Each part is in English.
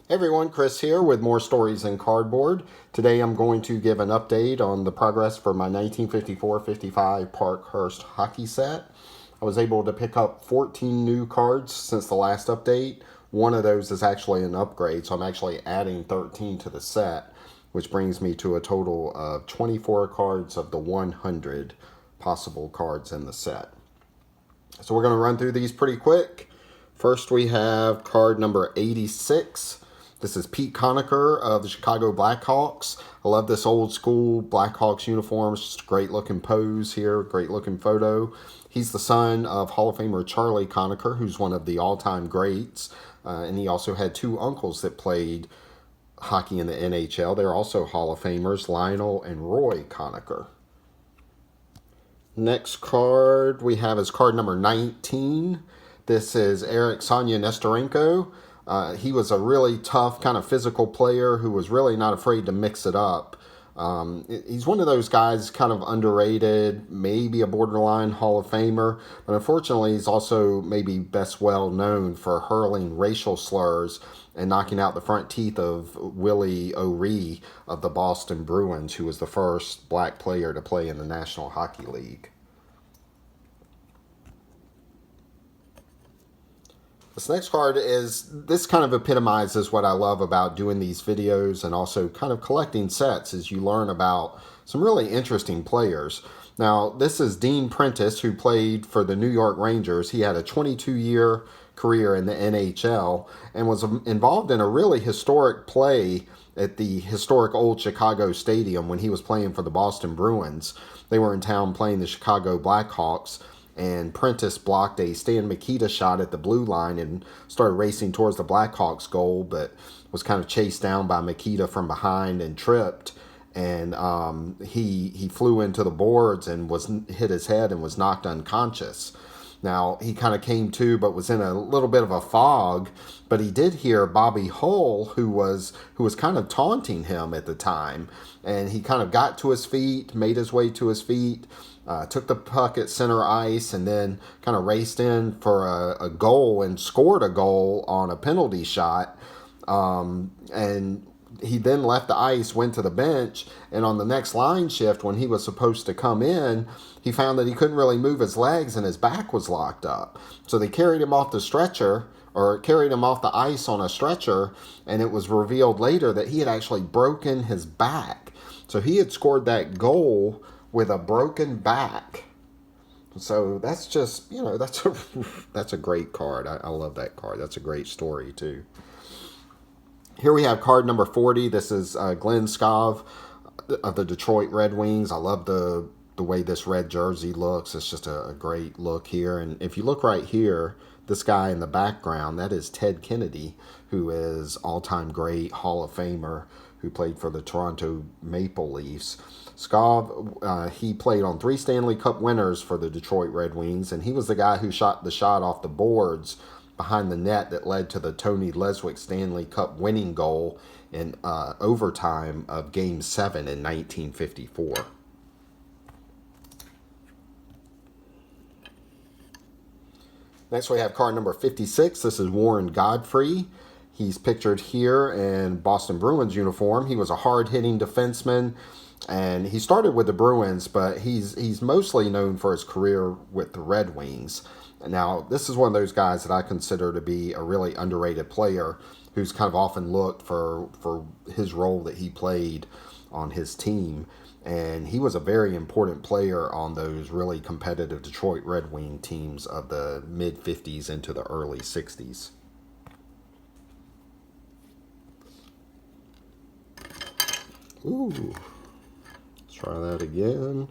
Hey everyone, Chris here with more stories in cardboard. Today I'm going to give an update on the progress for my 1954-55 Parkhurst hockey set. I was able to pick up 14 new cards since the last update. One of those is actually an upgrade, so I'm actually adding 13 to the set, which brings me to a total of 24 cards of the 100 possible cards in the set. So we're going to run through these pretty quick. First we have card number 86. This is Pete Conacher of the Chicago Blackhawks. I love this old school Blackhawks uniform. It's just a great looking pose here, great looking photo. He's the son of Hall of Famer Charlie Conacher, who's one of the all-time greats. And he also had two uncles that played hockey in the NHL. They're also Hall of Famers, Lionel and Roy Conacher. Next card we have is card number 19. This is Eric Sonya Nestorenko. He was a really tough kind of physical player who was really not afraid to mix it up. He's one of those guys kind of underrated, maybe a borderline Hall of Famer, but unfortunately he's also maybe best well known for hurling racial slurs and knocking out the front teeth of Willie O'Ree of the Boston Bruins, who was the first black player to play in the National Hockey League. This next card this kind of epitomizes what I love about doing these videos and also kind of collecting sets, as you learn about some really interesting players. Now, this is Dean Prentice, who played for the New York Rangers. He had a 22-year career in the NHL and was involved in a really historic play at the historic old Chicago Stadium when he was playing for the Boston Bruins. They were in town playing the Chicago Blackhawks, and Prentice blocked a Stan Mikita shot at the blue line and started racing towards the Blackhawks goal, but was kind of chased down by Mikita from behind and tripped. And he flew into the boards and hit his head and was knocked unconscious. Now, he kind of came to, but was in a little bit of a fog. But he did hear Bobby Hull, who was kind of taunting him at the time. And he kind of got to his feet, made his way to his feet, took the puck at center ice, and then kind of raced in for a goal and scored a goal on a penalty shot. And he then left the ice, went to the bench, and on the next line shift, when he was supposed to come in, he found that he couldn't really move his legs and his back was locked up. So they carried him off the stretcher, or carried him off the ice on a stretcher, and it was revealed later that he had actually broken his back. So he had scored that goal with a broken back. So that's just, that's a great card. I love that card. That's a great story too. Here we have card number 40. This is Glennskov of the Detroit Red Wings. I love the way this red jersey looks. It's just a great look here. And if you look right here, this guy in the background, that is Ted Kennedy, who is all-time great Hall of Famer who played for the Toronto Maple Leafs. Skov, he played on 3 Stanley Cup winners for the Detroit Red Wings, and he was the guy who shot the shot off the boards behind the net that led to the Tony Leswick Stanley Cup winning goal in overtime of Game 7 in 1954. Next we have card number 56. This is Warren Godfrey. He's pictured here in Boston Bruins uniform. He was a hard-hitting defenseman, and he started with the Bruins, but he's mostly known for his career with the Red Wings. Now, this is one of those guys that I consider to be a really underrated player who's kind of often looked for his role that he played on his team. And he was a very important player on those really competitive Detroit Red Wing teams of the mid-50s into the early 60s. Ooh, let's try that again.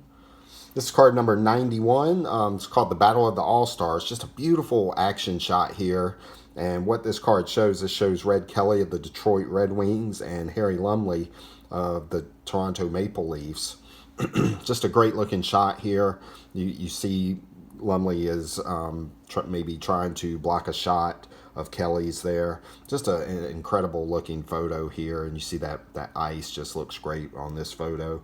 This is card number 91. It's called the Battle of the All-Stars. Just a beautiful action shot here. And what this card shows, Red Kelly of the Detroit Red Wings and Harry Lumley of the Toronto Maple Leafs. Just a great looking shot here. You see Lumley is maybe trying to block a shot of Kelly's there. Just an incredible looking photo here, and you see that ice just looks great on this photo.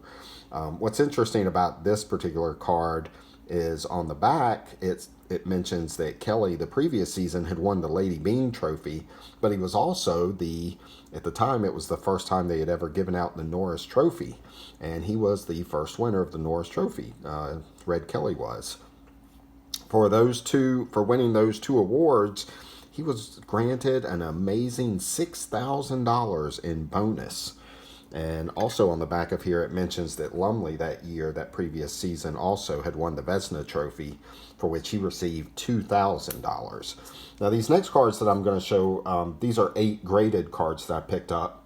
What's interesting about this particular card is on the back, it mentions that Kelly the previous season had won the Lady Bean Trophy, but he was also at the time, it was the first time they had ever given out the Norris Trophy, and he was the first winner of the Norris Trophy. Red Kelly was. For winning those two awards, he was granted an amazing $6,000 in bonus. And also on the back of here, it mentions that Lumley that previous season, also had won the Vezina Trophy, for which he received $2,000. Now, these next cards that I'm going to show, these are 8 graded cards that I picked up.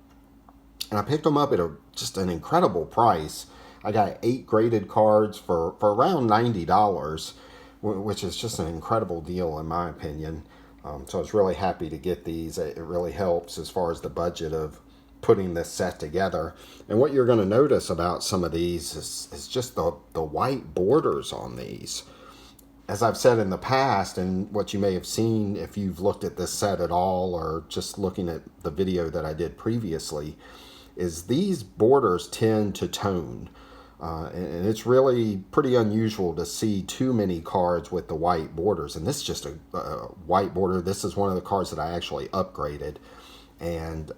And I picked them up at just an incredible price. I got 8 graded cards for around $90, which is just an incredible deal in my opinion. So I was really happy to get these. It really helps as far as the budget of putting this set together. And what you're going to notice about some of these is just the white borders on these. As I've said in the past, and what you may have seen if you've looked at this set at all, or just looking at the video that I did previously, is these borders tend to tone. And it's really pretty unusual to see too many cards with the white borders. And this is just a white border. This is one of the cards that I actually upgraded. And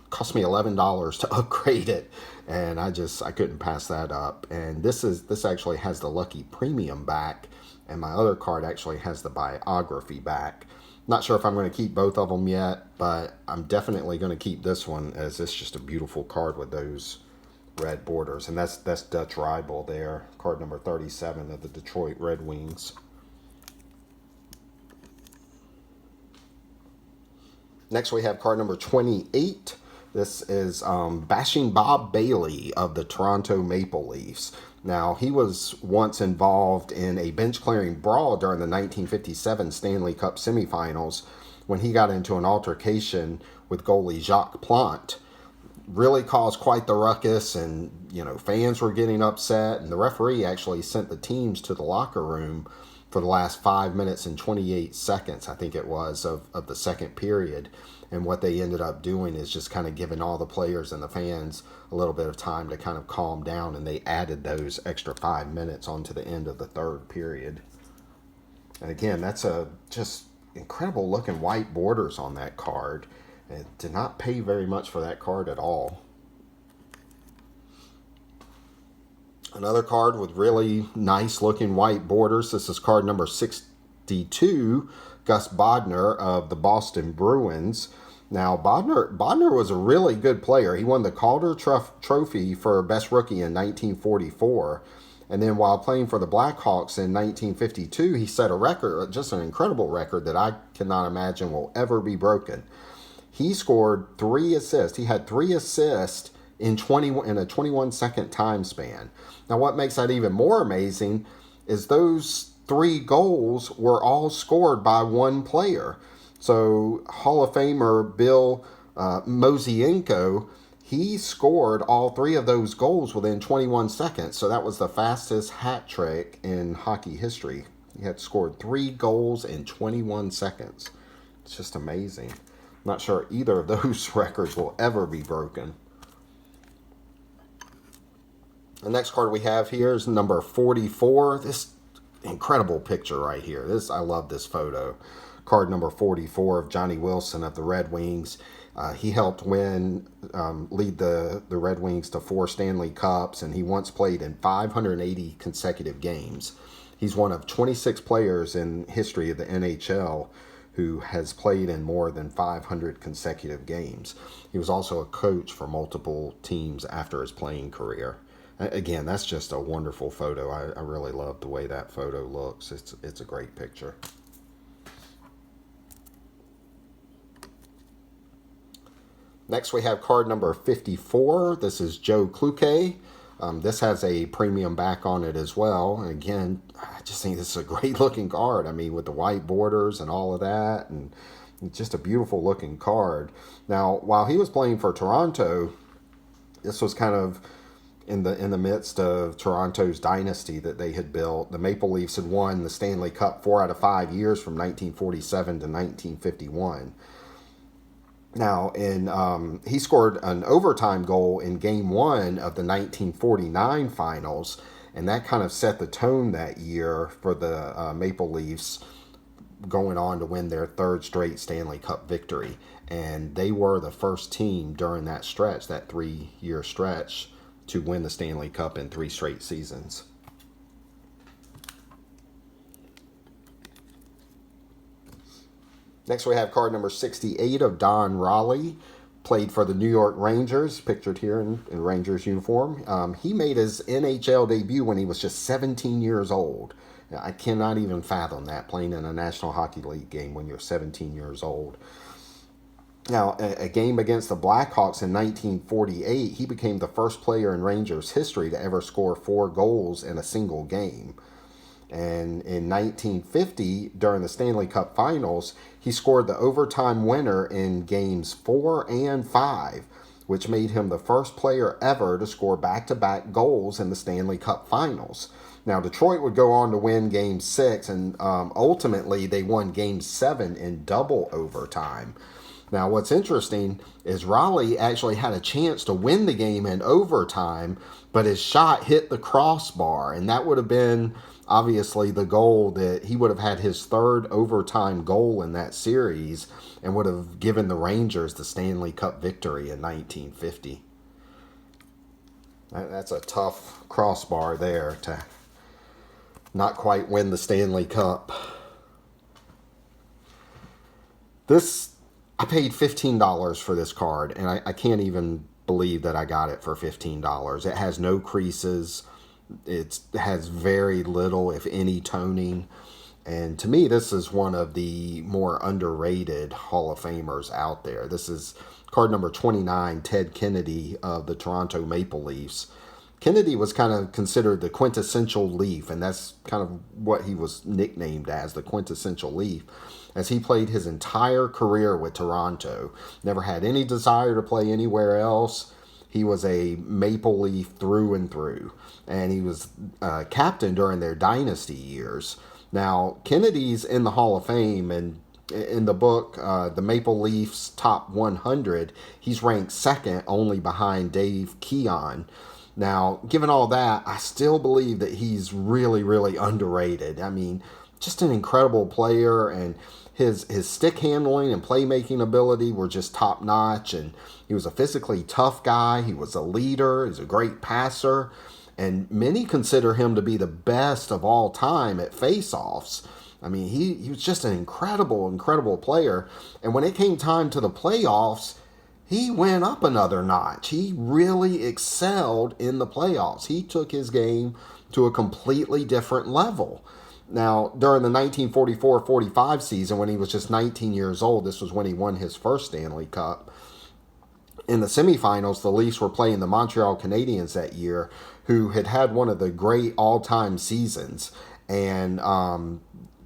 cost me $11 to upgrade it, and I couldn't pass that up. And this actually has the Lucky Premium back, and my other card actually has the Biography back. Not sure if I'm going to keep both of them yet, but I'm definitely going to keep this one, as it's just a beautiful card with those red borders. And that's Dutch Ribel there, card number 37 of the Detroit Red Wings. Next we have card number 28. This is Bashing Bob Bailey of the Toronto Maple Leafs. Now, he was once involved in a bench-clearing brawl during the 1957 Stanley Cup semifinals when he got into an altercation with goalie Jacques Plante. Really caused quite the ruckus, and fans were getting upset, and the referee actually sent the teams to the locker room for the last 5 minutes and 28 seconds, I think it was, of the second period. And what they ended up doing is just kind of giving all the players and the fans a little bit of time to kind of calm down, and they added those extra 5 minutes onto the end of the third period. And again, that's a just incredible looking white borders on that card. It did not pay very much for that card at all. Another card with really nice looking white borders. This is card number 62, Gus Bodner of the Boston Bruins. Now, Bodner was a really good player. He won the Calder Trophy for Best Rookie in 1944. And then while playing for the Blackhawks in 1952, he set a record, just an incredible record that I cannot imagine will ever be broken. He scored 3 assists. He had 3 assists in a 21-second time span. Now, what makes that even more amazing is those 3 goals were all scored by one player. So Hall of Famer Bill Mosienko, he scored all 3 of those goals within 21 seconds. So that was the fastest hat trick in hockey history. He had scored 3 goals in 21 seconds. It's just amazing. Not sure either of those records will ever be broken. The next card we have here is number 44. This incredible picture right here. I love this photo. Card number 44 of Johnny Wilson of the Red Wings. He helped lead the Red Wings to 4 Stanley Cups, and he once played in 580 consecutive games. He's one of 26 players in history of the NHL who has played in more than 500 consecutive games. He was also a coach for multiple teams after his playing career. Again, that's just a wonderful photo. I really love the way that photo looks. It's a great picture. Next, we have card number 54. This is Joe Kluy. This has a premium back on it as well. And again, I just think this is a great looking card. I mean, with the white borders and all of that, and just a beautiful looking card. Now, while he was playing for Toronto, this was kind of in the midst of Toronto's dynasty that they had built. The Maple Leafs had won the Stanley Cup 4 out of 5 years from 1947 to 1951. Now, he scored an overtime goal in Game 1 of the 1949 finals, And that kind of set the tone that year for the Maple Leafs, going on to win their third straight Stanley Cup victory. And they were the first team during that stretch, that 3-year stretch, to win the Stanley Cup in 3 straight seasons. Next we have card number 68 of Don Raleigh. Played for the New York Rangers, pictured here in Rangers uniform. He made his NHL debut when he was just 17 years old. I cannot even fathom that, playing in a National Hockey League game when you're 17 years old. Now, a game against the Blackhawks in 1948, he became the first player in Rangers history to ever score 4 goals in a single game. And in 1950, during the Stanley Cup Finals, he scored the overtime winner in games 4 and 5, which made him the first player ever to score back-to-back goals in the Stanley Cup Finals. Now, Detroit would go on to win Game 6, and ultimately they won Game 7 in double overtime. Now, what's interesting is Raleigh actually had a chance to win the game in overtime, but his shot hit the crossbar, and that would have been obviously the goal that he would have had his third overtime goal in that series and would have given the Rangers the Stanley Cup victory in 1950. That's a tough crossbar there to not quite win the Stanley Cup. I paid $15 for this card, and I can't even believe that I got it for $15. It has no creases. It has very little, if any, toning. And to me, this is one of the more underrated Hall of Famers out there. This is card number 29, Ted Kennedy of the Toronto Maple Leafs. Kennedy was kind of considered the quintessential Leaf, and that's kind of what he was nicknamed as, the quintessential Leaf, as he played his entire career with Toronto. Never had any desire to play anywhere else. He was a Maple Leaf through and through, and he was captain during their dynasty years. Now, Kennedy's in the Hall of Fame, and in the book, The Maple Leafs Top 100, he's ranked second only behind Dave Keon. Now, given all that, I still believe that he's really, really underrated. I mean, just an incredible player, and his stick handling and playmaking ability were just top notch, and he was a physically tough guy. He was a leader. He's a great passer, and many consider him to be the best of all time at faceoffs. I mean, he was just an incredible, incredible player, and when it came time to the playoffs, he went up another notch. He really excelled in the playoffs. He took his game to a completely different level. Now, during the 1944-45 season, when he was just 19 years old, this was when he won his first Stanley Cup. In the semifinals, the Leafs were playing the Montreal Canadiens that year, who had had one of the great all-time seasons. And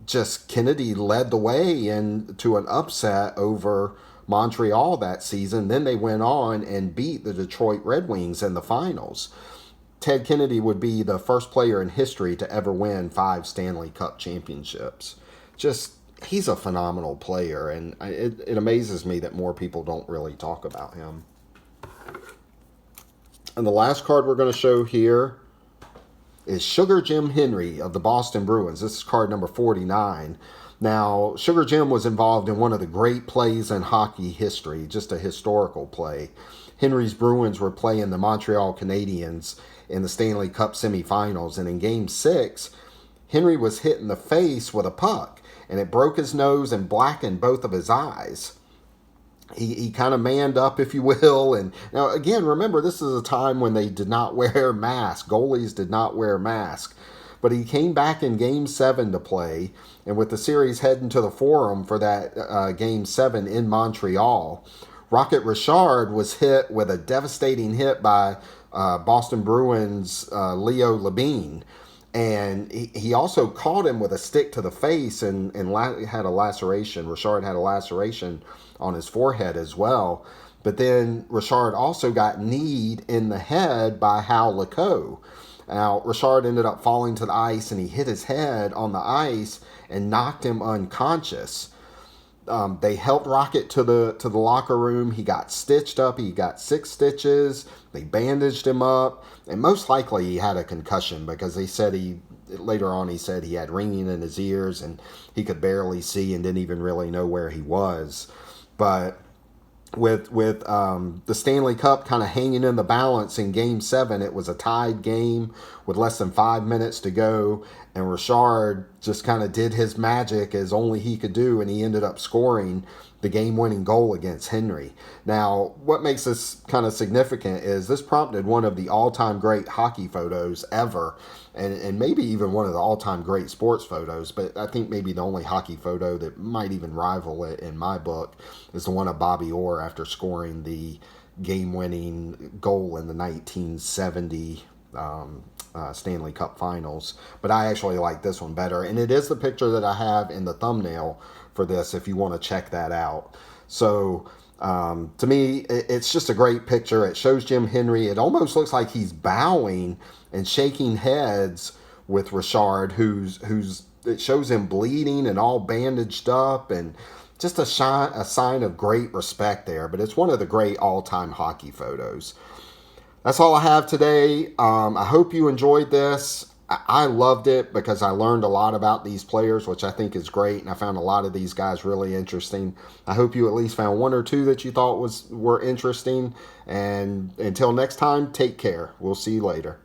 just Kennedy led the way into an upset over Montreal that season. Then they went on and beat the Detroit Red Wings in the finals. Ted Kennedy would be the first player in history to ever win 5 Stanley Cup championships. Just, he's a phenomenal player, and it amazes me that more people don't really talk about him. And the last card we're going to show here is Sugar Jim Henry of the Boston Bruins. This is card number 49. Now, Sugar Jim was involved in one of the great plays in hockey history, just a historical play. Henry's Bruins were playing the Montreal Canadiens in the Stanley Cup semifinals, and in Game 6, Henry was hit in the face with a puck, and it broke his nose and blackened both of his eyes. He kind of manned up, if you will, and now, again, remember, this is a time when they did not wear masks. Goalies did not wear masks. But he came back in Game 7 to play, and with the series heading to the Forum for that Game 7 in Montreal, Rocket Richard was hit with a devastating hit by Boston Bruins' Leo Labine. And he also caught him with a stick to the face and had a laceration. Richard had a laceration on his forehead as well. But then Richard also got kneed in the head by Hal Lecoq. Now, Richard ended up falling to the ice, and he hit his head on the ice and knocked him unconscious. They helped Rocket to the locker room. He got stitched up. He got 6 stitches. They bandaged him up, and most likely he had a concussion because they said later on he said he had ringing in his ears and he could barely see and didn't even really know where he was. But with the Stanley Cup kind of hanging in the balance in Game 7, it was a tied game with less than 5 minutes to go, and Richard just kind of did his magic as only he could do, and he ended up scoring the game-winning goal against Henry. Now, what makes this kind of significant is this prompted one of the all-time great hockey photos ever, and maybe even one of the all-time great sports photos, but I think maybe the only hockey photo that might even rival it in my book is the one of Bobby Orr after scoring the game-winning goal in the 1970 Stanley Cup Finals. But I actually like this one better, and it is the picture that I have in the thumbnail for this if you want to check that out. So to me, it's just a great picture. It shows Jim Henry. It almost looks like he's bowing and shaking heads with Richard, who's it shows him bleeding and all bandaged up, and just a sign of great respect there. But it's one of the great all-time hockey photos. That's all I have today. I hope you enjoyed this. I loved it because I learned a lot about these players, which I think is great, and I found a lot of these guys really interesting. I hope you at least found one or two that you thought were interesting. And until next time, take care. We'll see you later.